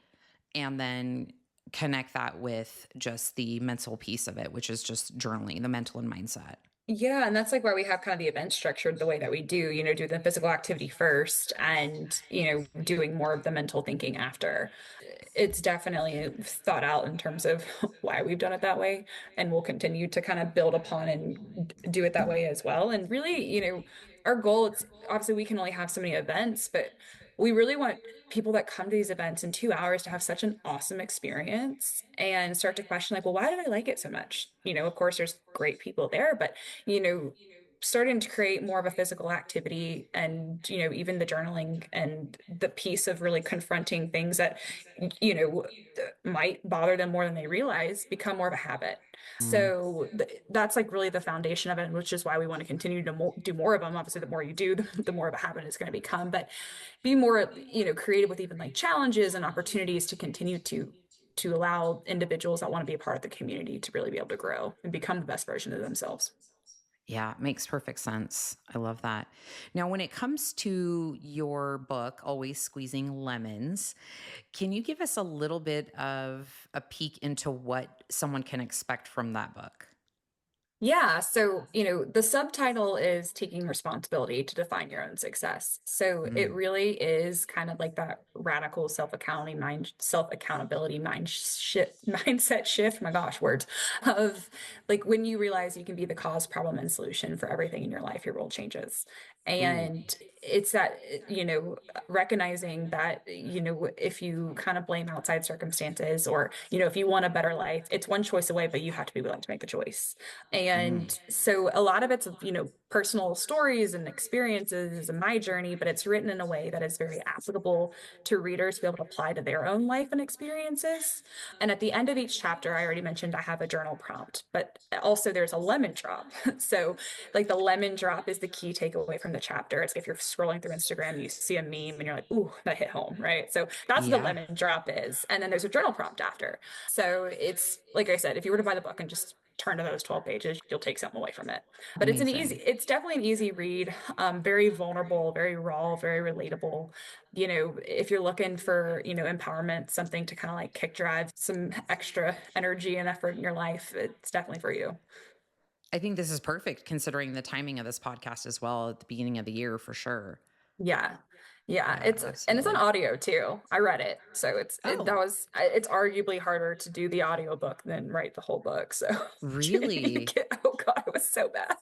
and then connect that with just the mental piece of it, which is just journaling, the mental and mindset.
Yeah, and that's like why we have kind of the event structured the way that we do, do the physical activity first and, doing more of the mental thinking after. It's definitely thought out in terms of why we've done it that way, and we'll continue to kind of build upon and do it that way as well. And really, our goal, it's obviously we can only have so many events, but we really want people that come to these events in 2 hours to have such an awesome experience and start to question like, well, why did I like it so much? Of course, there's great people there, but you know, starting to create more of a physical activity and, even the journaling and the piece of really confronting things that, you know, might bother them more than they realize become more of a habit.
Mm.
So that's like really the foundation of it, which is why we want to continue to do more of them. Obviously, the more you do, the more of a habit it's going to become, but be more, creative with even like challenges and opportunities to continue to allow individuals that want to be a part of the community to really be able to grow and become the best version of themselves.
Yeah, makes perfect sense. I love that. Now, when it comes to your book, Always Squeezing Lemons, can you give us a little bit of a peek into what someone can expect from that book?
Yeah, so, the subtitle is Taking Responsibility to Define Your Own Success. So it
Mm,
really is kind of like that radical self-accountability mindset shift, my gosh, words, of like when you realize you can be the cause, problem, and solution for everything in your life, your world changes.
Ooh.
And it's that, recognizing that, if you kind of blame outside circumstances, or, if you want a better life, it's one choice away, but you have to be willing to make the choice.
Mm.
And so a lot of it's, personal stories and experiences and my journey, but it's written in a way that is very applicable to readers to be able to apply to their own life and experiences. And at the end of each chapter, I already mentioned I have a journal prompt, but also there's a lemon drop. So, like, the lemon drop is the key takeaway from the chapter. It's if you're scrolling through Instagram, you see a meme and you're like, ooh, that hit home, right? So that's what the
Yeah.
lemon drop is. And then there's a journal prompt after. So it's like I said, if you were to buy the book and just turn to those 12 pages, you'll take something away from it. But
Amazing.
it's definitely an easy read, very vulnerable, very raw, very relatable. If you're looking for, empowerment, something to kind of like kick drive some extra energy and effort in your life, it's definitely for you.
I think this is perfect considering the timing of this podcast as well at the beginning of the year for sure.
Yeah. Yeah,
Yeah,
and it's on
absolutely.
audio too. I read it. So
Oh,
it's arguably harder to do the audiobook than write the whole book. So
really?
oh God, it was so bad.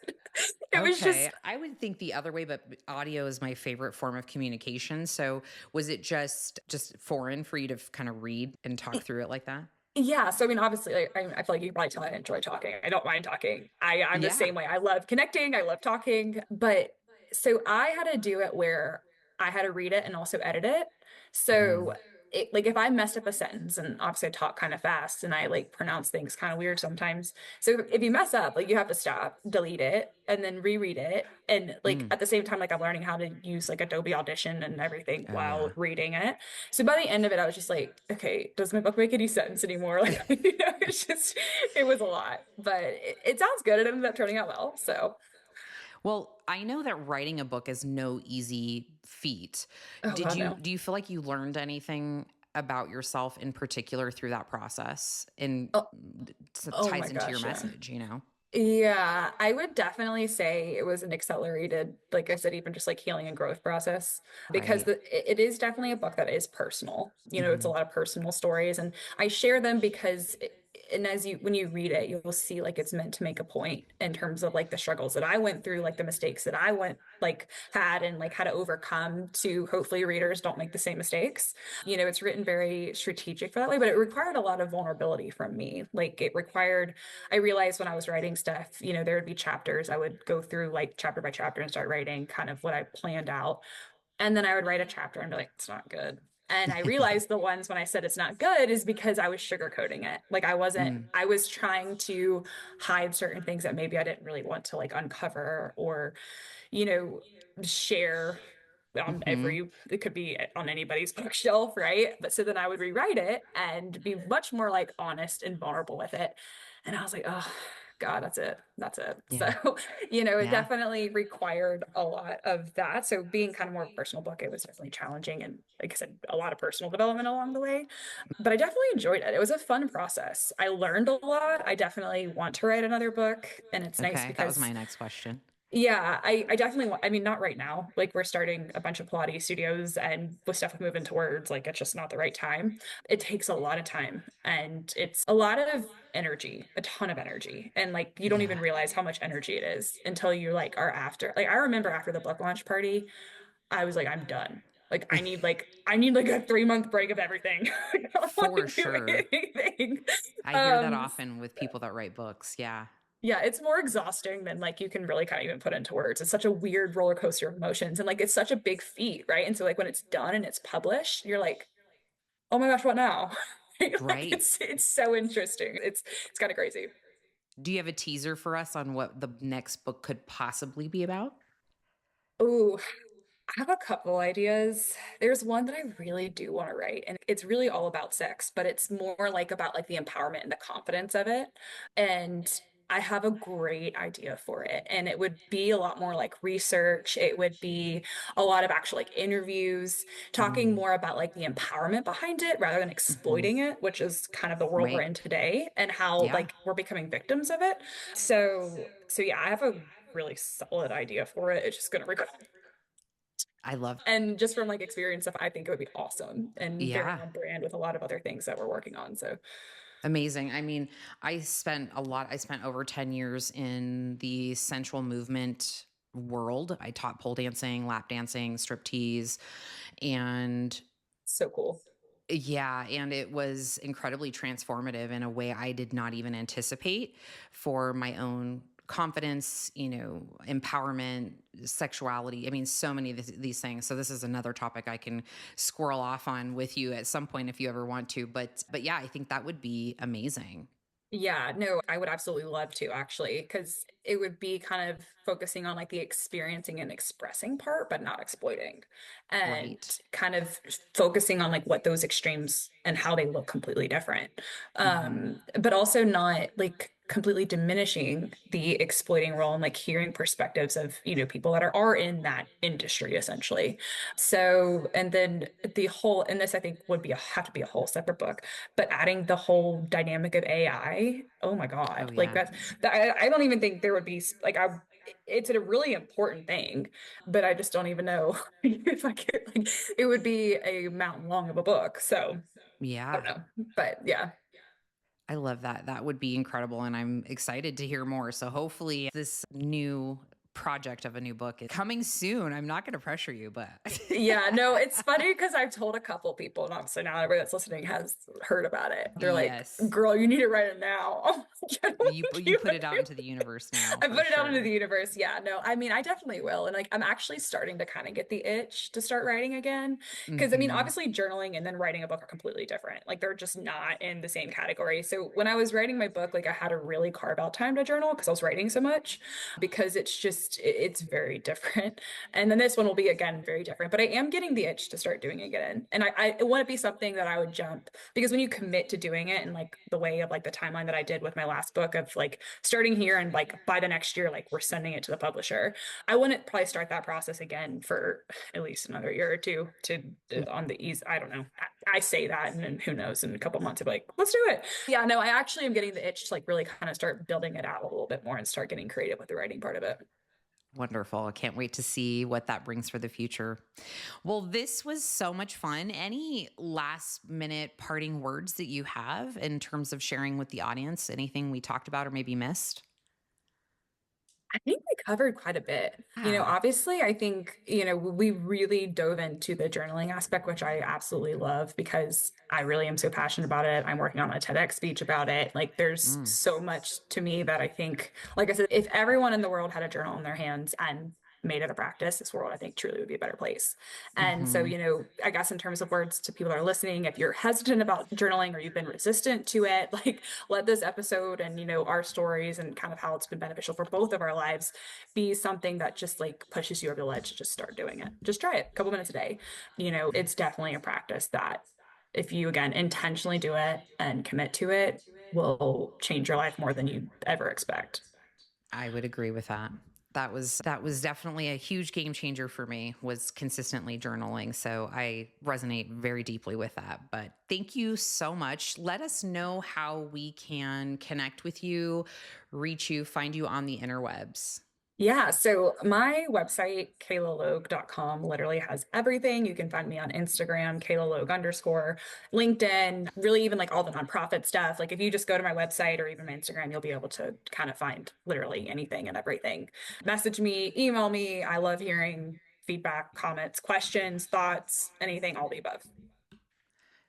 It was
Okay.
just
I would think the other way, but audio is my favorite form of communication. So was it just foreign for you to kind of read and talk through it like that?
yeah, so I mean, obviously, I feel like you can probably tell I enjoy talking. I don't mind talking. I'm the
Yeah.
same way. I love connecting. I love talking. But so I had to do it where I had to read it and also edit it. So
Mm.
like if I messed up a sentence, and obviously I talk kind of fast and I like pronounce things kind of weird sometimes. So if you mess up, like you have to stop, delete it, and then reread it. And like
Mm.
at the same time, like I'm learning how to use like Adobe Audition and everything
Oh
while
yeah.
reading it. So by the end of it, I was just like, okay, does my book make any sense anymore? Like, it was a lot, but it sounds good. It ended up turning out well. So,
Well, I know that writing a book is no easy feat.
oh God, no.
Do you feel like you learned anything about yourself in particular through that process and
Oh, oh my
ties into your
gosh, yeah.
message, you know?
Yeah, I would definitely say it was an accelerated, like I said, even just like healing and growth process, because
Right.
it is definitely a book that is personal. It's a
Mhm.
lot of personal stories, and I share them because, and as when you read it, you'll see like it's meant to make a point in terms of like the struggles that I went through, like the mistakes that I had and like how to overcome, to hopefully readers don't make the same mistakes. It's written very strategic for that way, but it required a lot of vulnerability from me. Like it required I realized when I was writing stuff, there would be chapters. I would go through like chapter by chapter and start writing kind of what I planned out. And then I would write a chapter and be like, it's not good. And I realized the ones when I said it's not good is because I was sugarcoating it. Like
Mm.
I was trying to hide certain things that maybe I didn't really want to like uncover or, you know, share on
Mhm.
it could be on anybody's bookshelf, right? But so then I would rewrite it and be much more like honest and vulnerable with it. And I was like, oh God, that's it. That's it. So,
Yeah.
it
Yeah.
definitely required a lot of that. So being kind of more of a personal book, it was definitely challenging. And like I said, a lot of personal development along the way. But I definitely enjoyed it. It was a fun process. I learned a lot. I definitely want to write another book. And it's nice
Okay, that was
because
my next question.
yeah, I definitely want, I mean, not right now. Like we're starting a bunch of Pilates studios and with stuff moving towards like it's just not the right time. It takes a lot of time and it's a lot of energy, a ton of energy. And like you don't even
Yeah.
realize how much energy it is until you like are after. Like I remember after the book launch party, I was like, I'm done. Like I need like a 3 month break of everything. I don't want
For
to do
sure.
anything.
I hear that
Um
often with people that write books. Yeah.
yeah, it's more exhausting than like you can really kind of even put into words. It's such a weird roller coaster of emotions and like it's such a big feat, right? And so like when it's done and it's published, you're like, "Oh my gosh, what now?" Like
Right.
it's so interesting. It's kind of crazy.
Do you have a teaser for us on what the next book could possibly be about?
Oh, I have a couple ideas. There's one that I really do want to write, and it's really all about sex, but it's more like about like the empowerment and the confidence of it. And I have a great idea for it. And it would be a lot more like research. It would be a lot of actual like interviews, talking
Mm.
more about like the empowerment behind it rather than
Hmm.
exploiting it, which is kind of the world we're
Right.
in today and how
Yeah.
like we're becoming victims of it. So yeah, I have a really solid idea for it. It's just gonna require
I love.
and just from like experience stuff, I think it would be awesome and very
Yeah.
on brand with a lot of other things that we're working on. So,
Amazing. I mean, I spent over 10 years in the sensual movement world. I taught pole dancing, lap dancing, striptease, and
So cool.
yeah, and it was incredibly transformative in a way I did not even anticipate for my own confidence, empowerment, sexuality. I mean, so many of these things. So this is another topic I can squirrel off on with you at some point if you ever want to. But yeah, I think that would be amazing.
Yeah, no, I would absolutely love to actually, because it would be kind of focusing on like the experiencing and expressing part, but not exploiting, and
Right.
kind of focusing on like what those extremes and how they look completely different.
Hmm.
But also not like completely diminishing the exploiting role and like hearing perspectives of, people that are in that industry essentially. So, and then the whole, and this I think would be have to be a whole separate book, but adding the whole dynamic of AI, oh my
Oh,
God, like
yeah.
I don't even think there would be like it's a really important thing, but I just don't even know if I could like it would be a mountain long of a book. So I don't
Yeah.
know. But yeah.
I love that. That would be incredible. And I'm excited to hear more. So hopefully, this new project of a new book is coming soon. I'm not going to pressure you, but
Yeah, no, it's funny because I've told a couple people, and obviously now everybody that's listening has heard about it. They're like,
yes,
"Girl, you need to write it now." I'm like, I don't think
you
you
put
would
it out
do
into the universe now
I
for
put it out into the
sure.
universe. Yeah, no, I mean, I definitely will. And like, I'm actually starting to kind of get the itch to start writing again. Because I mean,
Hmm.
obviously, journaling and then writing a book are completely different. Like, they're just not in the same category. So when I was writing my book, like, I had to really carve out time to journal because I was writing so much because it's very different. And then this one will be again very different. But I am getting the itch to start doing it again. And I want to be something that I would jump because when you commit to doing it and like the way of like the timeline that I did with my last book of like starting here and like by the next year, like we're sending it to the publisher. I wouldn't probably start that process again for at least another year or two to on the ease. I don't know. I say that and then who knows in a couple months I'll be like, let's do it. Yeah, no, I actually am getting the itch to like really kind of start building it out a little bit more and start getting creative with the writing part of it.
Wonderful. I can't wait to see what that brings for the future. Well, this was so much fun. Any last minute parting words that you have in terms of sharing with the audience? Anything we talked about or maybe missed?
I think we covered quite a bit.
Yeah.
Obviously, I think, we really dove into the journaling aspect, which I absolutely love because I really am so passionate about it. I'm working on a TEDx speech about it. Like, there's
Mm,
so much to me that I think, like I said, if everyone in the world had a journal in their hands and made it a practice, this world, I think, truly would be a better place. And so,
hmm.
I guess in terms of words to people that are listening, if you're hesitant about journaling or you've been resistant to it, like let this episode and, our stories and kind of how it's been beneficial for both of our lives be something that just like pushes you over the ledge to just start doing it. Just try it a couple minutes a day. It's definitely a practice that if you again intentionally do it and commit to it, will change your life more than you ever expect.
I would agree with that. That was definitely a huge game changer for me was consistently journaling. So I resonate very deeply with that. But thank you so much. Let us know how we can connect with you, reach you, find you on the interwebs.
Yeah, so my website, kaylalogue.com, literally has everything. You can find me on Instagram, Kayla Logue _ LinkedIn, really even like all the nonprofit stuff. Like if you just go to my website or even my Instagram, you'll be able to kind of find literally anything and everything. Message me, email me. I love hearing feedback, comments, questions, thoughts, anything, all the above.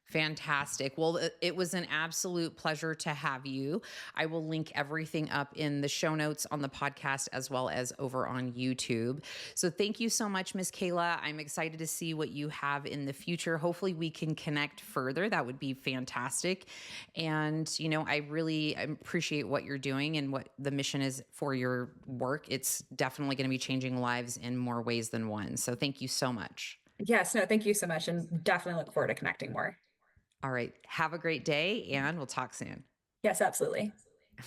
Fantastic. Well, it was an absolute pleasure to have you. I will link everything up in the show notes on the podcast as well as over on YouTube. So thank you so much, Miss Kayla. I'm excited to see what you have in the future. Hopefully, we can connect further. That would be fantastic. And, I really appreciate what you're doing and what the mission is for your work. It's definitely going to be changing lives in more ways than one. So thank you so much.
Yes, no, thank you so much. And definitely look forward to connecting more.
All right. Have a great day and we'll talk soon.
Yes, absolutely.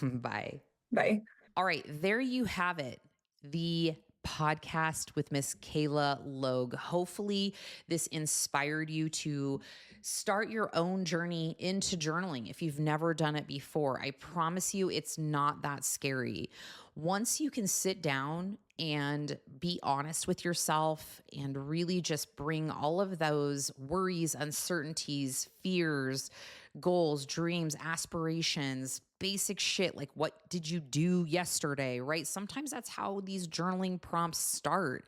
Bye.
Bye.
All right, there you have it. The podcast with Miss Kayla Logue. Hopefully, this inspired you to start your own journey into journaling if you've never done it before. I promise you, it's not that scary. Once you can sit down and be honest with yourself and really just bring all of those worries, uncertainties, fears, goals, dreams, aspirations, basic shit like what did you do yesterday, right? Sometimes that's how these journaling prompts start.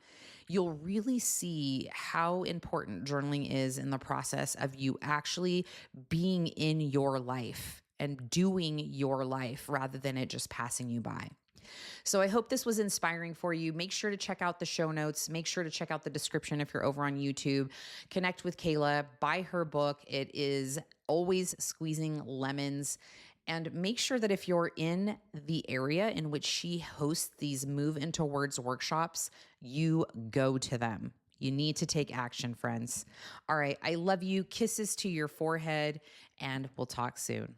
You'll really see how important journaling is in the process of you actually being in your life and doing your life rather than it just passing you by. So I hope this was inspiring for you. Make sure to check out the show notes. Make sure to check out the description if you're over on YouTube. Connect with Kayla, buy her book. It is Always Squeezing Lemons. And make sure that if you're in the area in which she hosts these Move Into Words workshops, you go to them. You need to take action, friends. All right. I love you. Kisses to your forehead, and we'll talk soon.